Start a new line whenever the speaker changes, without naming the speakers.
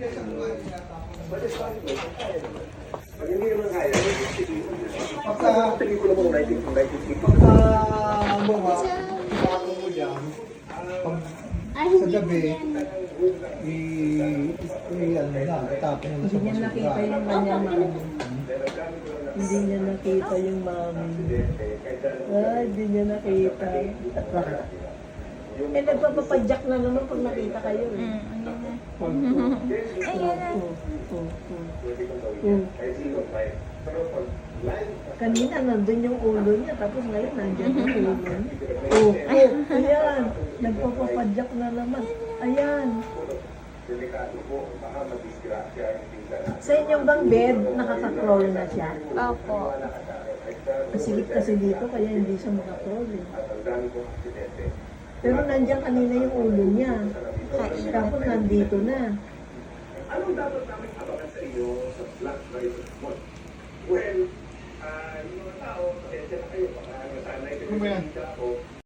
Pag hindi naman kaya, pelikula mo 1996.
Ano ba? Bago mo dyan. Sa gabi, ano na, tapon mo sa
Hindi niya nakita yung kanyang mami. Hindi niya nakita yung mami. Ay, hindi niya nakita. Eh, nagpapapadyak na naman pag nakita kayo. Eh. Kanina nandun yung ulo niya, tapos ngayon nandiyan yung ulo niya. Ayan, nagpapapadyak na naman. Ayan. Sa inyong bang bed, nakaka-crawl na siya?
Opo.
Masilip kasi dito, kaya hindi siya maka-crawl eh. Pero nandiyan kanina yung ulo niya. Tapos nandito na.
Anong dapat namin abangan sa iyo sa Black Friday Month? Well, yung mga tao, pasensya na kayo, baka nasanay kayo
Ano ba yan?
sa ako,